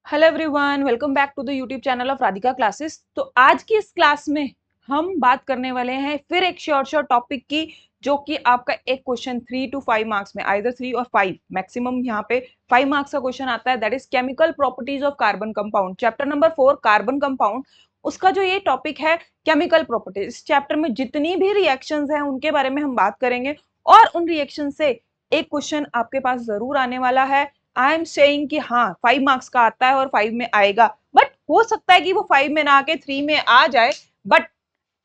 Hello everyone, welcome back to the YouTube channel of Radhika classes. तो आज की इस क्लास में हम बात करने वाले हैं फिर एक शॉर्ट टॉपिक की, जो कि आपका एक क्वेश्चन 3 to 5 मार्क्स में, आइदर 3 और 5 मैक्सिमम यहाँ पे 5 मार्क्स का क्वेश्चन आता है। That is chemical properties of carbon compound, chapter number 4 carbon compound. उसका जो ये टॉपिक है केमिकल प्रॉपर्टीज, इस चैप्टर में जितनी भी रिएक्शंस हैं उनके बारे में हम बात करेंगे और उन रिएक्शन से एक क्वेश्चन आपके पास जरूर आने वाला है। आई एम सेइंग कि हाँ 5 मार्क्स का आता है और 5 में आएगा, बट हो सकता है कि वो 5 में ना आके 3 में आ जाए। बट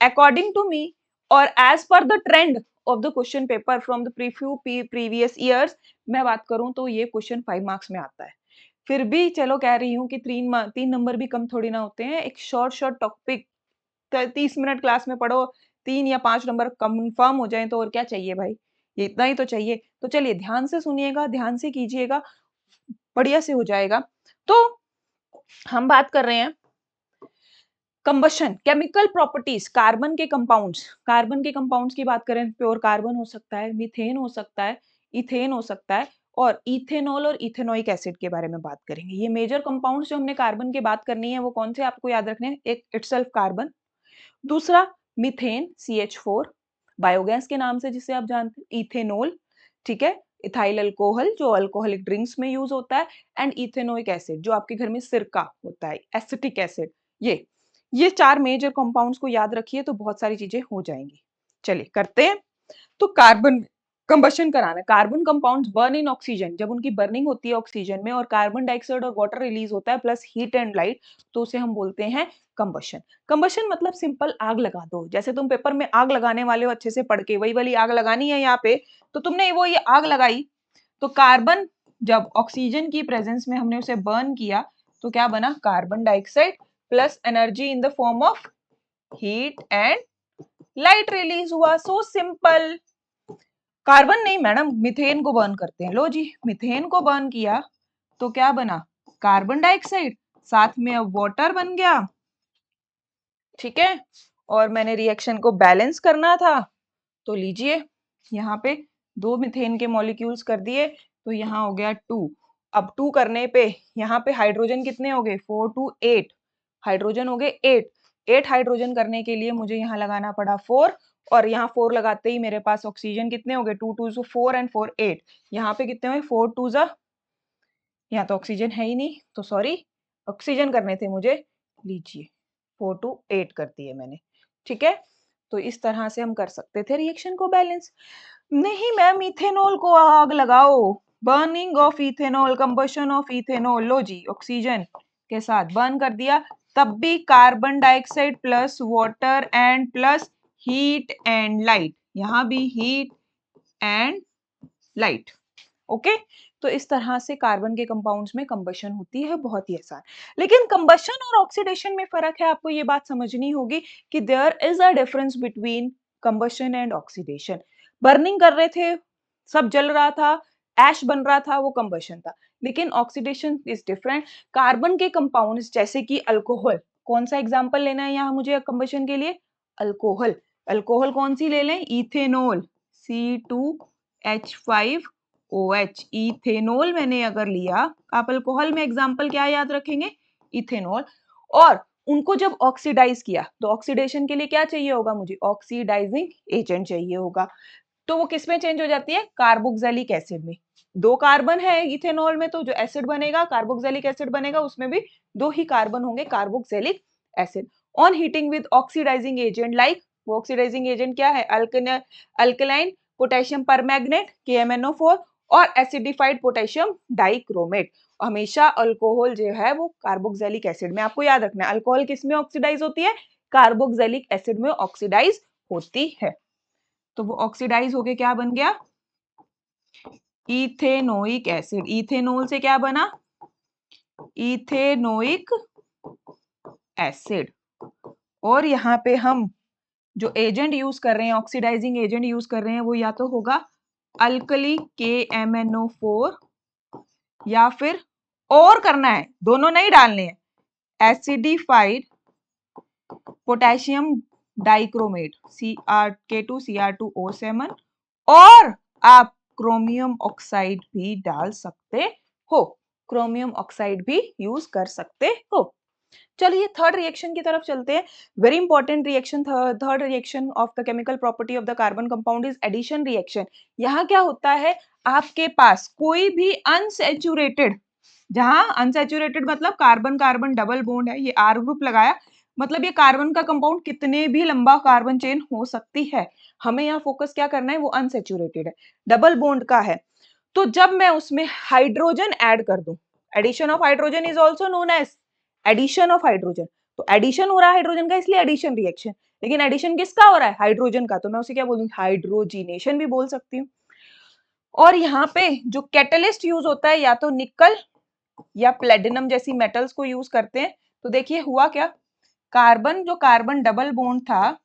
अकॉर्डिंग टू मी और as per the trend of the question paper from the previous years, मैं बात करूं तो ये क्वेश्चन 5 मार्क्स में आता है। फिर भी चलो कह रही हूँ कि 3 नंबर भी कम थोड़ी ना होते हैं। एक शॉर्ट टॉपिक 30 मिनट क्लास में पढ़ो, 3 या 5 नंबर कंफर्म हो जाए तो और क्या चाहिए भाई, ये इतना ही तो चाहिए। तो चलिए ध्यान से सुनिएगा, ध्यान से कीजिएगा, बढ़िया से हो जाएगा। तो हम बात कर रहे हैं कंबशन, केमिकल प्रॉपर्टीज, कार्बन के कंपाउंड्स की बात करें, प्योर कार्बन हो सकता है, मीथेन हो सकता है, इथेन हो सकता है, और इथेनॉल और इथेनोइक एसिड के बारे में बात करेंगे। ये मेजर कंपाउंड्स जो हमने कार्बन की बात करनी है वो कौन से आपको याद रखने हैं। एक इटसेल्फ कार्बन, दूसरा मीथेन CH4 बायोगैस के नाम से जिसे आप जानते हैं, इथेनॉल, ठीक है, इथाइल अल्कोहल जो अल्कोहलिक ड्रिंक्स में यूज होता है, एंड इथेनोइक एसिड जो आपके घर में सिरका होता है, एसिटिक एसिड। ये 4 मेजर कंपाउंड्स को याद रखिए तो बहुत सारी चीजें हो जाएंगी। चलिए करते हैं। तो कार्बन कंबशन कराना, कार्बन कंपाउंड्स बर्न इन ऑक्सीजन, जब उनकी बर्निंग होती है ऑक्सीजन में और कार्बन डाइऑक्साइड और वाटर रिलीज होता है प्लस हीट एंड लाइट, तो उसे हम बोलते हैं कंबशन। कंबशन मतलब सिंपल आग लगा दो, जैसे तुम पेपर में आग लगाने वाले हो अच्छे से पढ़ के, वही वाली आग लगानी है यहाँ पे। तो तुमने वो ये आग लगाई, तो कार्बन जब ऑक्सीजन की प्रेजेंस में हमने उसे बर्न किया तो क्या बना, carbon dioxide plus energy in the form of heat and light release हुआ। So simple. कार्बन नहीं मैडम, मीथेन को बर्न करते हैं। लो जी, मीथेन को बर्न किया तो क्या बना, कार्बन डाइऑक्साइड, साथ में अब वाटर बन गया, ठीक है। और मैंने रिएक्शन को बैलेंस करना था, तो लीजिए यहाँ पे 2 मीथेन के मॉलिक्यूल्स कर दिए, तो यहाँ हो गया 2। अब 2 करने पे यहाँ पे हाइड्रोजन कितने हो गए, 4 to 8 हाइड्रोजन हो गए 8 हाइड्रोजन करने के लिए मुझे यहाँ लगाना पड़ा 4, और यहाँ 4 लगाते ही मेरे पास ऑक्सीजन कितने हो गए, 2 2 4 एंड 4 8। यहाँ पे कितने हुए, 4 2 जा, यहाँ तो ऑक्सीजन है ही नहीं तो सॉरी, ऑक्सीजन करने थे मुझे, लीजिए 4 to 8 कर दिए मैंने, ठीक है। तो इस तरह से हम कर सकते थे रिएक्शन को बैलेंस। नहीं मैम, इथेनॉल को आग लगाओ, burning of ethanol, combustion of ethanol, लो जी ऑक्सीजन के साथ बर्न कर दिया, तब भी carbon dioxide plus water and plus heat and light, यहाँ भी हीट एंड लाइट, ओके। तो इस तरह से कार्बन के कंपाउंड्स में कंबशन होती है, बहुत ही आसान। लेकिन कंबशन और ऑक्सीडेशन में फर्क है, आपको ये बात समझनी होगी कि there is a difference between combustion and oxidation. Burning कर रहे थे, सब जल रहा था, ऐश बन रहा था, वो कंबशन था। लेकिन ऑक्सीडेशन इज डिफरेंट। कार्बन के कंपाउंड्स जैसे कि अल्कोहल, कौन सा एग्जांपल लेना है यहाँ मुझे कंबशन के लिए, अल्कोहल। अल्कोहल कौन सी ले लें, इथेनॉल C2H5OH, इथेनॉल मैंने अगर लिया, आप अल्कोहल में एग्जांपल क्या याद रखेंगे, इथेनॉल। और उनको जब ऑक्सीडाइज किया तो ऑक्सीडेशन के लिए क्या चाहिए होगा, मुझे ऑक्सीडाइजिंग एजेंट चाहिए होगा। तो वो किस में चेंज हो जाती है, कार्बोक्सिलिक एसिड में। 2 कार्बन है इथेनॉल में, तो जो एसिड बनेगा कार्बोक्सिलिक एसिड बनेगा, उसमें भी 2 ही कार्बन होंगे, carboxylic acid. On heating with oxidising agent like, वो ऑक्सीडाइजिंग एजेंट क्या है, अल्कलाइन पोटेशियम परमैंगनेट KMnO4 और एसिडिफाइड पोटेशियम डाइक्रोमेट। हमेशा अल्कोहल जो है वो कार्बोक्सिलिक एसिड में, आपको याद रखना है अल्कोहल किस में ऑक्सीडाइज होती है, कार्बोक्सिलिक एसिड में ऑक्सीडाइज होती है। तो वो ऑक्सीडाइज होके क्या बन गया, इथेनोइक एसिड। इथेनॉल से क्या बना, इथेनोइक एसिड। और यहाँ पे हम जो एजेंट यूज कर रहे हैं, ऑक्सीडाइजिंग एजेंट यूज कर रहे हैं, वो या तो होगा अल्कली KMnO4, या फिर और करना है, दोनों नहीं डालने हैं, एसिडिफाइड पोटेशियम डाइक्रोमेट K2Cr2O7, और आप क्रोमियम ऑक्साइड भी डाल सकते हो। क्रोमियम ऑक्साइड भी यूज कर सकते हो। चलिए थर्ड रिएक्शन की तरफ चलते हैं। Very important reaction, third reaction of the chemical property of the carbon compound is addition reaction. यहाँ क्या होता है, आपके पास कोई भी अनसैचुरेटेड, जहां अनसैचुरेटेड मतलब कार्बन कार्बन डबल बॉन्ड है, ये आर ग्रुप लगाया, मतलब ये कार्बन का कंपाउंड कितने भी लंबा कार्बन चेन हो सकती है, हमें यहाँ फोकस क्या करना है, वो अनसैचुरेटेड है, डबल बॉन्ड का है। तो जब मैं उसमें हाइड्रोजन ऐड कर दूं, addition of hydrogen is also known as addition of hydrogen. तो एडिशन हो रहा है हाइड्रोजन का, इसलिए एडिशन रिएक्शन। लेकिन एडिशन किसका हो रहा है, हाइड्रोजन का, तो मैं उसे क्या बोलूंगी, हाइड्रोजिनेशन भी बोल सकती हूँ। और यहाँ पे जो कैटलिस्ट यूज होता है, या तो निकल या प्लेटिनम जैसी मेटल्स को यूज करते हैं। तो देखिए हुआ क्या, कार्बन जो कार्बन डबल बॉन्ड था,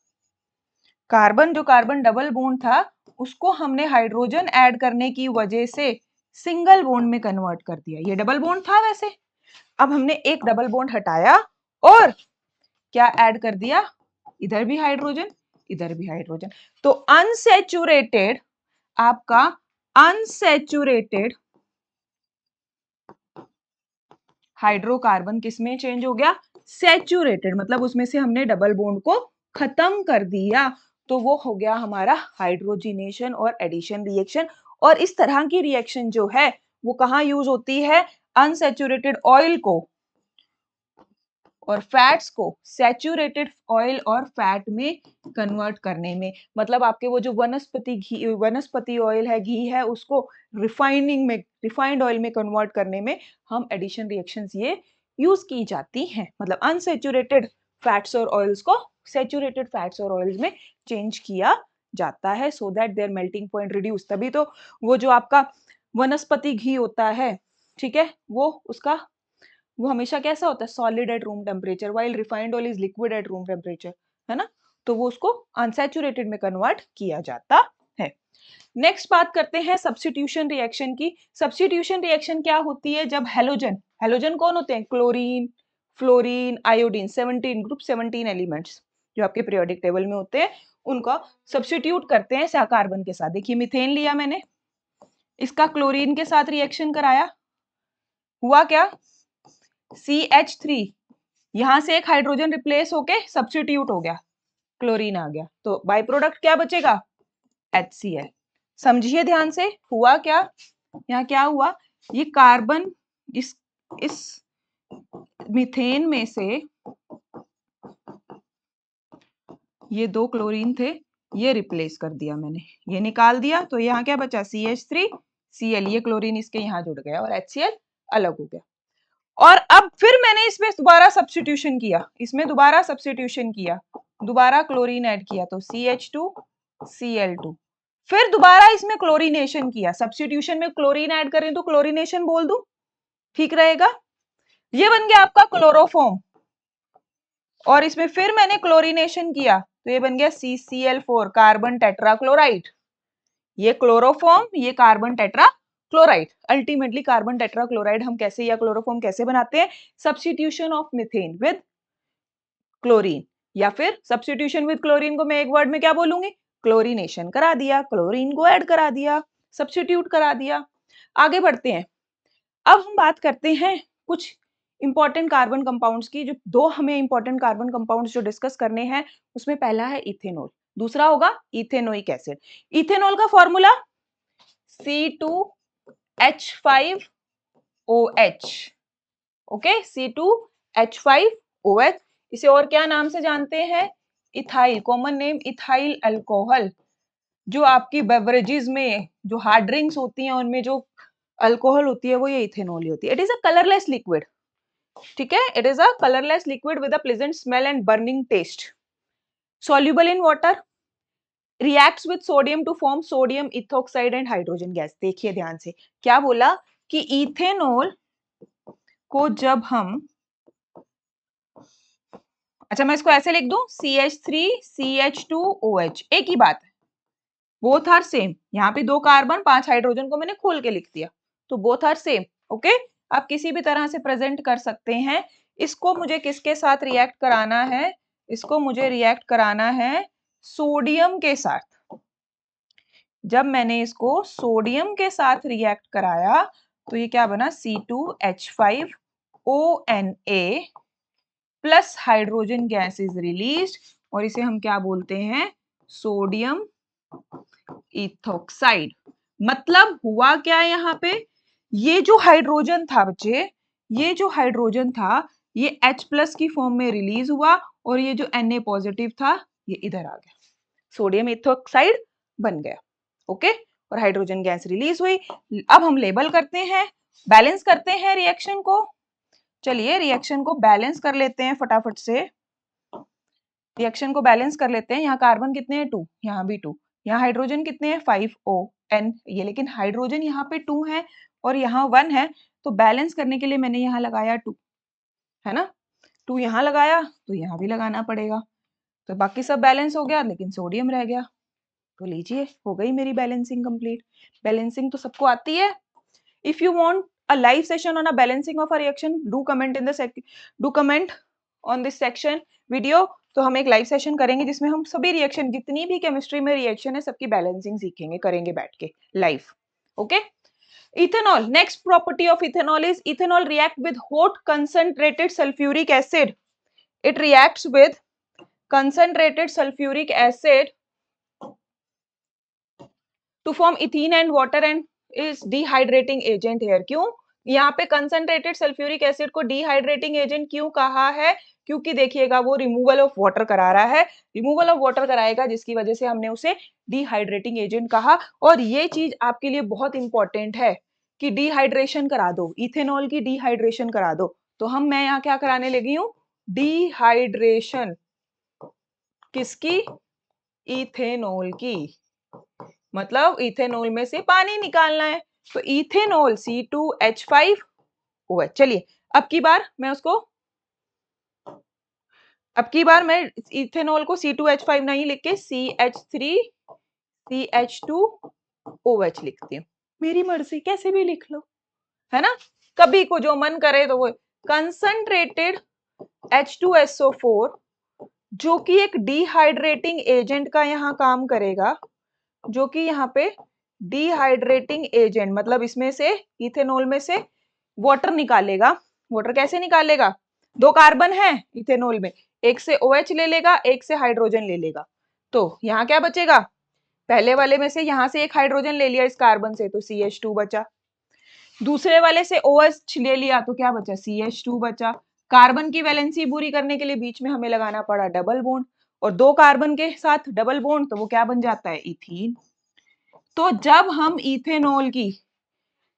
कार्बन जो कार्बन डबल बॉन्ड था, उसको हमने हाइड्रोजन ऐड करने की वजह से सिंगल बॉन्ड में कन्वर्ट कर दिया। ये डबल बॉन्ड था वैसे, अब हमने एक डबल बॉन्ड हटाया और क्या ऐड कर दिया, इधर भी हाइड्रोजन, इधर भी हाइड्रोजन। तो अनसैचुरेटेड, आपका अनसैचुरेटेड हाइड्रोकार्बन किस में चेंज हो गया, सैचुरेटेड, मतलब उसमें से हमने डबल बॉन्ड को खत्म कर दिया। तो वो हो गया हमारा हाइड्रोजिनेशन और एडिशन रिएक्शन। और इस तरह की रिएक्शन जो है वो कहाँ यूज होती है, अनसैचुरेटेड ऑयल को और फैट्स को सैचुरेटेड ऑयल और फैट में कन्वर्ट करने में। मतलब आपके वो जो वनस्पति घी, वनस्पति ऑयल है, घी है, उसको रिफाइनिंग में, रिफाइंड ऑयल में कन्वर्ट करने में हम एडिशन रिएक्शंस ये यूज की जाती हैं। मतलब अनसैचुरेटेड फैट्स और ऑयल्स को सैचुरेटेड फैट्स और ऑयल्स में चेंज किया जाता है, so that their melting point reduce. तभी तो वो जो आपका वनस्पति घी होता है, ठीक है, वो हमेशा कैसा होता है, solid at room temperature, while refined oil is liquid at room temperature, है ना। तो वो उसको अनसैचुरेटेड में कन्वर्ट किया जाता है। नेक्स्ट बात करते हैं सब्स्टिट्यूशन रिएक्शन की। सब्स्टिट्यूशन रिएक्शन क्या होती है, जब हेलोजन, हेलोजन कौन होते हैं, chlorine, fluorine, iodine, 17 group 17 elements जो आपके पीरियोडिक टेबल में होते हैं, उनका सब्स्टिट्यूट करते हैं कार्बन के साथ। देखिए मीथेन लिया मैंने, इसका क्लोरीन के साथ रिएक्शन कराया, हुआ क्या, CH3, यहां से एक हाइड्रोजन रिप्लेस होके सब्स्टिट्यूट हो गया, क्लोरीन आ गया, तो बाय प्रोडक्ट क्या बचेगा, HCl। समझिए ध्यान से, हुआ क्या, यहाँ क्या हुआ, ये कार्बन इस मीथेन में से ये दो क्लोरीन थे, ये रिप्लेस कर दिया मैंने, ये निकाल दिया, तो यहाँ क्या बचा, CH3 Cl, ये क्लोरीन इसके यहाँ जुड़ गया और HCl अलग हो गया। और अब फिर मैंने इसमें दोबारा सब्स्टिट्यूशन किया, इसमें दोबारा सब्स्टिट्यूशन किया, दोबारा क्लोरीन ऐड किया, तो CH2 Cl2, फिर दोबारा इसमें क्लोरीनेशन किया, सब्स्टिट्यूशन में क्लोरीन ऐड करें तो क्लोरीनेशन बोल दूं, ठीक रहेगा। ये बन गया आपका क्लोरोफॉर्म, और इसमें फिर मैंने क्लोरीनेशन किया तो ये बन गया CCl4, कार्बन टेट्राक्लोराइड। ये क्लोरोफॉर्म, ये carbon tetra chloride. Ultimately carbon tetrachloride हम कैसे, या क्लोरोफॉर्म कैसे बनाते हैं, substitution of methane with chlorine, या फिर सब्स्टिट्यूशन विद क्लोरीन को मैं एक वर्ड में क्या बोलूंगी, क्लोरीनेशन करा दिया, क्लोरीन को ऐड करा दिया, सब्स्टिट्यूट करा दिया। आगे बढ़ते हैं, अब हम बात करते हैं कुछ इंपॉर्टेंट कार्बन कंपाउंड्स की। जो दो हमें इंपॉर्टेंट कार्बन कंपाउंड्स जो डिस्कस करने हैं, उसमें पहला है इथेनॉल, दूसरा होगा इथेनोइक एसिड। इथेनॉल का फॉर्मूला C2H5OH, ओके, C2H5OH। इसे और क्या नाम से जानते हैं, ethyl, common name ethyl alcohol. जो आपकी बेवरेजेस में जो हार्ड ड्रिंक्स होती हैं, उनमें जो अल्कोहल होती है वो ये इथेनॉल ही होती है। It is a colourless liquid, ठीक है, it is a colourless liquid with a pleasant smell and burning taste, soluble in water, reacts with sodium to form sodium ethoxide and hydrogen gas। देखिए ध्यान से, क्या बोला कि इथेनॉल को जब हम, अच्छा मैं इसको ऐसे लिख दूं, CH3CH2OH, एक ही बात है, बोथ आर सेम। यहाँ पे 2 कार्बन 5 हाइड्रोजन को मैंने खोल के लिख दिया, तो बोथ आर सेम, ओके। आप किसी भी तरह से प्रेजेंट कर सकते हैं। इसको मुझे किसके साथ रिएक्ट कराना है, इसको मुझे रिएक्ट कराना है सोडियम के साथ। जब मैंने इसको सोडियम के साथ रिएक्ट कराया तो ये क्या बना C2H5ONA plus hydrogen gas is release और इसे हम क्या बोलते हैं सोडियम इथोक्साइड। मतलब हुआ क्या यहाँ पे, ये जो हाइड्रोजन था बच्चे, ये जो हाइड्रोजन था ये H प्लस की फॉर्म में रिलीज हुआ और ये जो Na पॉजिटिव था ये इधर आ गया, सोडियम इथोक्साइड बन गया। ओके, और हाइड्रोजन गैस रिलीज हुई। अब हम लेबल करते हैं, बैलेंस करते हैं रिएक्शन को। चलिए रिएक्शन को बैलेंस कर लेते हैं फटाफट से। रिएक्शन को बैलेंस कर लेते हैं। यहाँ कार्बन कितने हैं 2, यहाँ भी 2, यहाँ हाइड्रोजन कितने हैं 5O ये, लेकिन हाइड्रोजन यहाँ पे 2 है और यहाँ 1 है, तो बैलेंस करने के लिए मैंने यहाँ लगाया 2, है ना, 2 यहाँ लगाया तो यहाँ भी लगाना पड़ेगा, तो बाकी सब बैलेंस हो गया लेकिन सोडियम रह गया। तो लीजिए हो गई मेरी बैलेंसिंग कंप्लीट। बैलेंसिंग तो सबको आती है। If you want a live session on a balancing of a reaction do comment on this section video. तो हम एक लाइव सेशन करेंगे जिसमें हम सभी रिएक्शन, जितनी भी केमिस्ट्री में रिएक्शन है सबकी बैलेंसिंग सीखेंगे, करेंगे बैठ के live. Okay, ethanol, next property of ethanol is ethanol react with hot concentrated sulphuric acid. It reacts with concentrated sulfuric acid to form ethene and water and is dehydrating agent here। क्यों यहाँ पे concentrated sulfuric acid को dehydrating agent क्यों कहा है, क्योंकि देखिएगा वो रिमूवल ऑफ वाटर करा रहा है, रिमूवल ऑफ वाटर कराएगा जिसकी वजह से हमने उसे डिहाइड्रेटिंग एजेंट कहा। और ये चीज आपके लिए बहुत इंपॉर्टेंट है कि डिहाइड्रेशन करा दो, इथेनॉल की डिहाइड्रेशन करा दो। तो मैं यहाँ क्या कराने लगी हूँ, डिहाइड्रेशन किसकी, इथेनॉल की, मतलब इथेनॉल में से पानी निकालना है, तो इथेनॉल C2H5OH। चलिए अब की बार मैं इथेनॉल को C2H5 नहीं लिख के CH3CH2OH लिखती हूँ, मेरी मर्जी कैसे भी लिख लो, है ना, कभी को जो मन करे तो वो। कंसंट्रेटेड H2SO4 जो कि एक डिहाइड्रेटिंग एजेंट का यहाँ काम करेगा, जो कि यहाँ पे डिहाइड्रेटिंग एजेंट, मतलब इसमें से इथेनॉल में से वाटर निकालेगा। वाटर कैसे निकालेगा, 2 कार्बन है इथेनॉल में, एक से OH ले लेगा, एक से हाइड्रोजन ले लेगा, तो यहाँ क्या बचेगा, पहले वाले में से यहाँ से एक हाइड्रोजन ले लिया इस कार्बन से तो CH2 बचा, दूसरे वाले से OH ले लिया तो क्या बचा CH2 बचा। कार्बन की वैलेंसी पूरी करने के लिए बीच में हमें लगाना पड़ा डबल बॉन्ड, और 2 कार्बन के साथ डबल बॉन्ड तो वो क्या बन जाता है इथीन। तो जब हम इथेनॉल की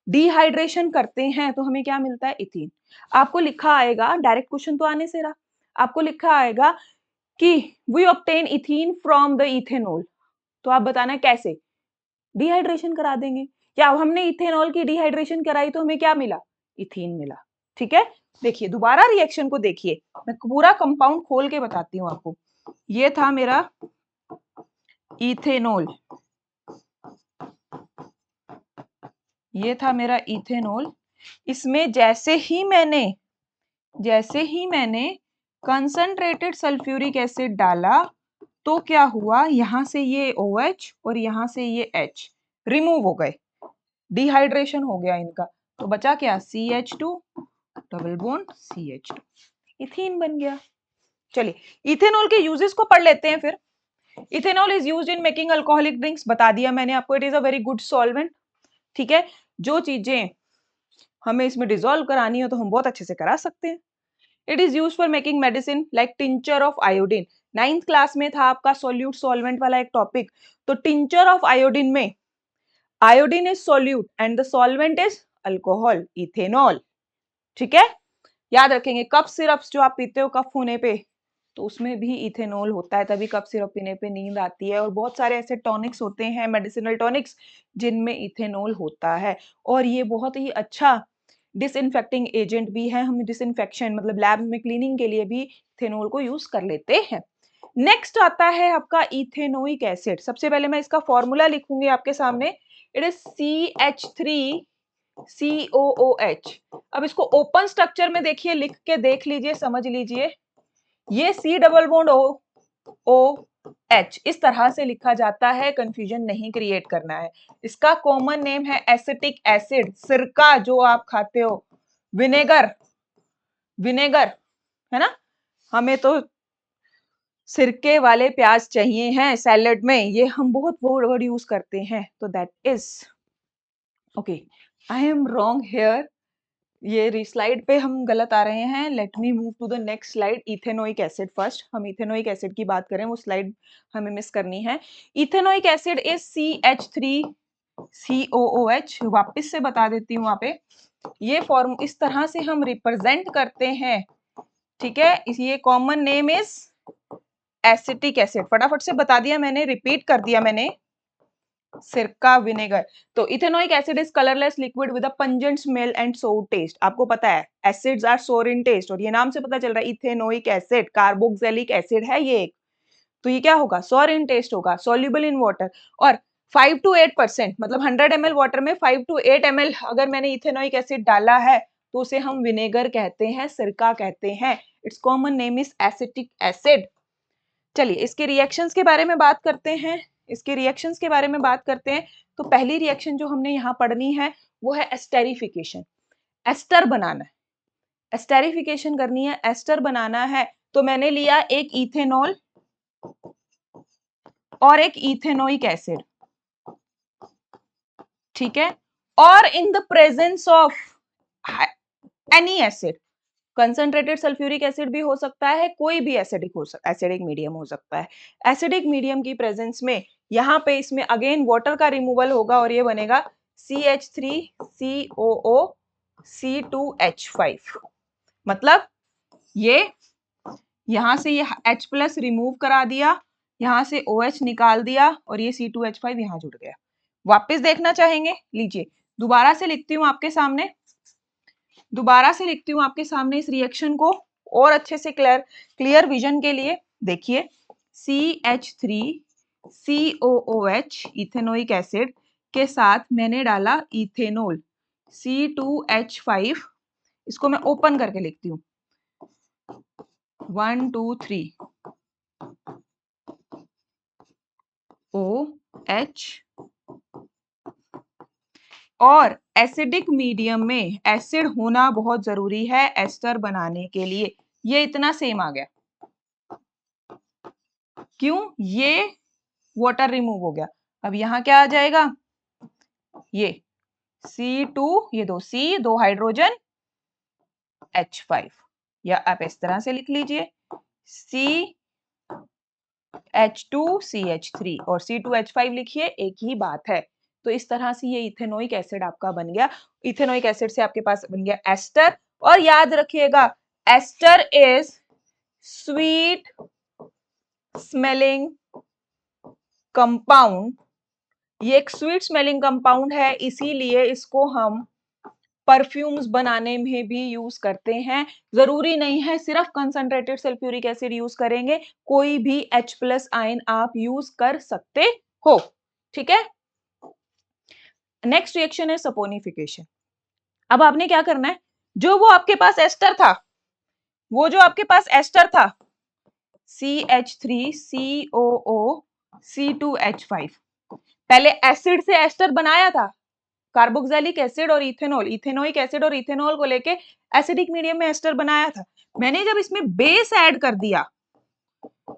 डिहाइड्रेशन करते हैं तो हमें क्या मिलता है इथीन। आपको लिखा आएगा, डायरेक्ट क्वेश्चन तो आने से रहा, आपको लिखा आएगा कि we obtain ethene from the ethanol, तो आप बताना कैसे, डिहाइड्रेशन करा देंगे। क्या हमने इथेनॉल की डिहाइड्रेशन कराई तो हमें क्या मिला, इथीन मिला। ठीक है, देखिए दोबारा रिएक्शन को देखिए, मैं पूरा कंपाउंड खोल के बताती हूँ आपको। ये था मेरा इथेनॉल, ये था मेरा इथेनॉल, इसमें जैसे ही मैंने कंसंट्रेटेड सल्फ्यूरिक एसिड डाला तो क्या हुआ, यहां से ये OH और यहां से ये H रिमूव हो गए, डिहाइड्रेशन हो गया इनका, तो बचा क्या CH2 double bond CH2, ethene बन गया। चलिए इथेनॉल के यूजेस को पढ़ लेते हैं फिर। Ethanol is used in making alcoholic drinks, बता दिया मैंने आपको, it is a very good solvent. ठीक है, जो चीजें हमें इसमें डिसॉल्व करानी हो तो हम बहुत अच्छे से करा सकते हैं। It is used for making medicine like tincture of iodine. 9th class में था आपका सोल्यूट सॉल्वेंट वाला एक टॉपिक, तो टिंचर ऑफ आयोडीन में iodine is solute and the solvent is alcohol ethanol. ठीक है, याद रखेंगे, कफ सिरप्स जो आप पीते हो कफ होने पे तो उसमें भी इथेनॉल होता है, तभी कफ सिरप पीने पे नींद आती है। और बहुत सारे ऐसे टॉनिक्स होते हैं, मेडिसिनल टॉनिक्स, जिनमें इथेनॉल होता है, और ये बहुत ही अच्छा डिसइंफेक्टिंग एजेंट भी है। हम डिसइंफेक्शन मतलब लैब में क्लीनिंग के लिए भी इथेनॉल को यूज कर लेते हैं। नेक्स्ट आता है आपका इथेनोइक एसिड। सबसे पहले मैं इसका फॉर्मूला लिखूंगी आपके सामने, इट इज CH3COOH। अब इसको ओपन स्ट्रक्चर में देखिए, लिख के देख लीजिए, समझ लीजिए, ये C double bond O H इस तरह से लिखा जाता है, कंफ्यूजन नहीं क्रिएट करना है। इसका कॉमन नेम है एसिटिक एसिड, सिरका जो आप खाते हो, विनेगर, विनेगर है ना, हमें तो सिरके वाले प्याज चाहिए हैं सैलेड में, ये हम बहुत वर्ड यूज करते हैं, तो that is okay. I am wrong here, ये स्लाइड पे हम गलत आ रहे हैं। Let me move to the next slide. Ethanoic acid, first हम इथेनोइक एसिड की बात करें, वो स्लाइड हमें मिस करनी है। इथेनोइक एसिड इज CH3COOH, वापस से बता देती हूँ वहां पे, ये फॉर्म इस तरह से हम रिप्रेजेंट करते हैं, ठीक है। ये common name is acetic acid, फटाफट से बता दिया मैंने, रिपीट कर दिया मैंने, सिरका, विनेगर। तो ethanoic acid is colourless liquid with a pungent smell and सोर टेस्ट। आपको पता है एसिड्स आर सोर इन टेस्ट, और ये नाम से पता चल रहा है इथेनोइक एसिड कार्बोक्सिलिक एसिड है ये एक, तो ये क्या होगा, सोर इन टेस्ट होगा, सॉल्युबल इन वाटर, और 5 to 8%, मतलब 100 ml वाटर में 5 to 8 ml अगर मैंने इथेनोइक एसिड डाला है तो उसे हम विनेगर कहते हैं, सिरका कहते हैं। It's common name is acetic acid. चलिए इसके रिएक्शंस के बारे में बात करते हैं, इसके रिएक्शंस के बारे में बात करते हैं। तो पहली रिएक्शन जो हमने यहाँ पढ़नी है वो है एस्टेरिफिकेशन, एस्टर बनाना है, एस्टेरिफिकेशन करनी है, एस्टर बनाना है। तो मैंने लिया एक इथेनॉल और एक इथेनोइक एसिड, ठीक है, और in the presence of any acid, concentrated sulphuric acid भी हो सकता है, कोई भी एसिडिक हो सकता है, एसिडिक मीडियम हो सकता है। एसिडिक मीडियम की प्रेजेंस में यहाँ पे इसमें अगेन वाटर का रिमूवल होगा और ये बनेगा CH3COO C2H5, मतलब ये यहां से ये H प्लस रिमूव करा दिया, यहां से OH निकाल दिया और ये C2H5 यहां जुड़ गया। वापस देखना चाहेंगे, लीजिए दोबारा से लिखती हूँ आपके सामने, दोबारा से लिखती हूँ आपके सामने इस रिएक्शन को और अच्छे से क्लियर विजन के लिए। देखिए CH3COOH इथेनोइक एसिड के साथ मैंने डाला इथेनॉल C2H5, इसको मैं ओपन करके लिखती हूँ 1 2 3 OH, और एसिडिक मीडियम में एसिड होना बहुत जरूरी है एस्टर बनाने के लिए, ये इतना सेम आ गया, क्यों, ये वाटर रिमूव हो गया। अब यहाँ क्या आ जाएगा, ये C2, ये दो C, दो हाइड्रोजन, H5, या आप इस तरह से लिख लीजिए CH2CH3 और C2H5 लिखिए, एक ही बात है। तो इस तरह से ये इथेनोइक एसिड आपका बन गया, इथेनोइक एसिड से आपके पास बन गया एस्टर। और याद रखिएगा ester is sweet smelling compound, ये एक स्वीट स्मेलिंग कंपाउंड है, इसीलिए इसको हम परफ्यूम्स बनाने में भी यूज करते हैं। जरूरी नहीं है सिर्फ कंसंट्रेटेड सल्फ्यूरिक एसिड यूज करेंगे, कोई भी H प्लस आयन आप यूज कर सकते हो, ठीक है। नेक्स्ट रिएक्शन है सपोनिफिकेशन। अब आपने क्या करना है, जो वो आपके पास एस्टर था, वो जो आपके पास एस्टर था CH3COO C2H5, पहले एसिड से एस्टर बनाया था, कार्बोक्सिलिक एसिड और इथेनॉल, इथेनोइक एसिड और इथेनॉल को लेके एसिडिक मीडियम में एस्टर बनाया था। मैंने जब इसमें बेस ऐड कर दिया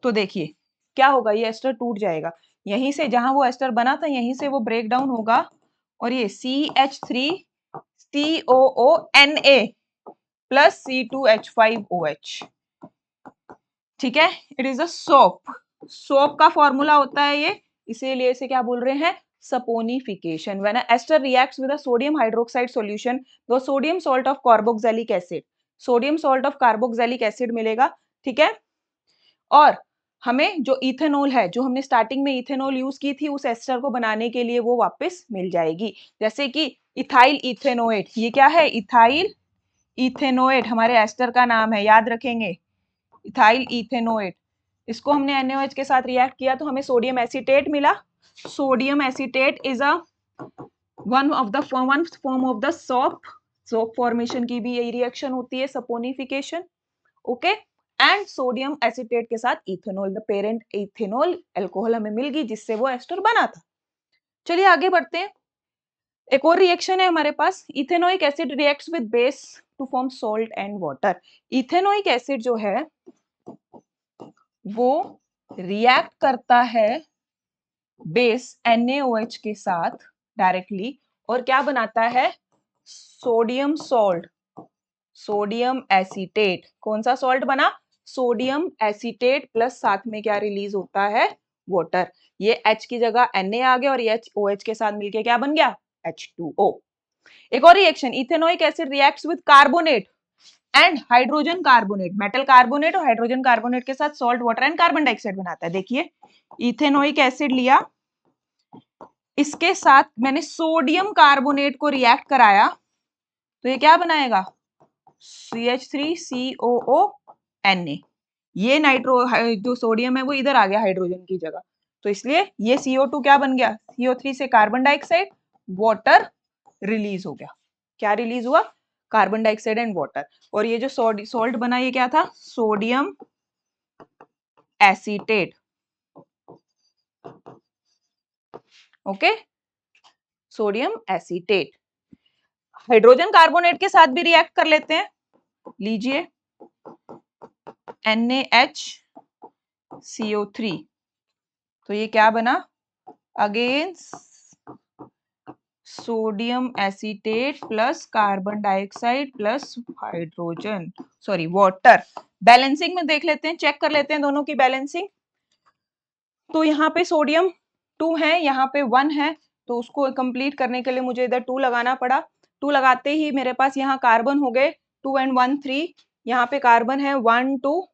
तो देखिए क्या होगा, ये एस्टर टूट जाएगा, यहीं से जहां वो एस्टर बना था यहीं से वो ब्रेक डाउन होगा और ये CH3COONA प्लस C2H5OH, ठीक है। It is a soap, soap का फॉर्मूला होता है ये, इसीलिए इसे क्या बोल रहे हैं, saponification. When a ester reacts with a sodium hydroxide solution, तो sodium salt of carboxylic acid, sodium salt of carboxylic acid मिलेगा, ठीक है। और हमें जो इथेनॉल है, जो हमने स्टार्टिंग में इथेनॉल यूज की थी उस एस्टर को बनाने के लिए, वो वापस मिल जाएगी। जैसे कि इथाइल इथेनोएट, ये क्या है, इथाइल इथेनोएट हमारे एस्टर का नाम है, याद रखेंगे, इथाइल इथेनोएट। इसको हमने NaOH के साथ रिएक्ट किया तो हमें सोडियम एसीटेट मिला। Sodium acetate is a one form of the soap, soap formation की भी यही रिएक्शन होती है, saponification, okay. And sodium acetate के साथ ethanol, the parent ethanol alcohol हमें मिल गई जिससे वो एस्टर बना था। चलिए आगे बढ़ते हैं। एक और रिएक्शन है हमारे पास, ethanoic acid reacts with base to form salt and water. Ethanoic acid जो है वो रिएक्ट करता है बेस NaOH के साथ डायरेक्टली और क्या बनाता है, सोडियम सॉल्ट, सोडियम एसीटेट। कौन सा सॉल्ट बना, सोडियम एसीटेट प्लस साथ में क्या रिलीज होता है, वाटर। ये H की जगह Na आ गया और ये OH के साथ मिलके क्या बन गया, H2O। एक और reaction, ethanoic acid reacts with carbonate and hydrogen carbonate. Metal carbonate और हाइड्रोजन कार्बोनेट के साथ salt water and carbon dioxide बनाता है। देखिए इथेनोइक एसिड लिया, इसके साथ मैंने सोडियम कार्बोनेट को रिएक्ट कराया तो ये क्या बनाएगा, CH3COO Na। ये जो सोडियम है वो इधर आ गया हाइड्रोजन की जगह, तो इसलिए ये CO2 क्या बन गया, CO3 से कार्बन डाइऑक्साइड, वाटर रिलीज हो गया। क्या रिलीज हुआ, कार्बन डाइऑक्साइड एंड वाटर। और ये जो सॉल्ट बना ये क्या था, sodium acetate. Okay, sodium acetate. Hydrogen carbonate के साथ भी रिएक्ट कर लेते हैं, लीजिए NaHCO3, तो ये क्या बना, again sodium acetate plus carbon dioxide plus hydrogen, sorry water. Balancing में देख लेते हैं, चेक कर लेते हैं दोनों की बैलेंसिंग। तो यहाँ पे सोडियम 2 है, यहाँ पे 1 है, तो उसको कंप्लीट करने के लिए मुझे इधर 2 लगाना पड़ा। 2 लगाते ही मेरे पास यहाँ कार्बन हो गए 2 and 1 3, यहाँ पे कार्बन है 1 2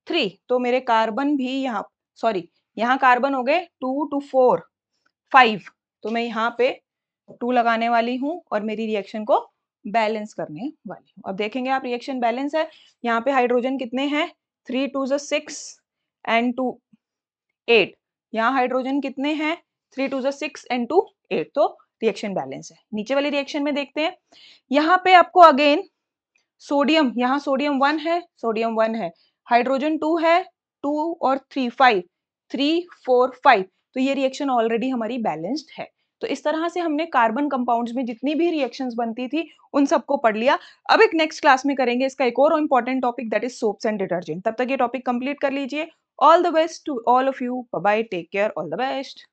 3, तो मेरे कार्बन भी यहाँ, सॉरी यहाँ कार्बन हो गए 2 2 4 5, तो मैं यहाँ पे 2 लगाने वाली हूँ और मेरी रिएक्शन को बैलेंस करने वाली हूँ। अब देखेंगे आप, रिएक्शन बैलेंस है, यहाँ पे हाइड्रोजन कितने हैं, 3 2 6 and 2 8, यहाँ हाइड्रोजन कितने हैं, 3 2 6 and 2 8, तो रिएक्शन बैलेंस है। नीचे वाली रिएक्शन में देखते हैं, यहाँ पे आपको अगेन सोडियम, यहाँ सोडियम 1 है, सोडियम 1 है, हाइड्रोजन 2 है, 2 और 3 5, 3 4 5, तो ये रिएक्शन ऑलरेडी हमारी बैलेंस्ड है। तो इस तरह से हमने कार्बन कंपाउंड्स में जितनी भी रिएक्शंस बनती थी उन सबको पढ़ लिया। अब एक नेक्स्ट क्लास में करेंगे इसका एक और important topic, that is soaps and detergent. तब तक ये टॉपिक कंप्लीट कर लीजिए। All the best to all of you, bye bye, take care, all the best.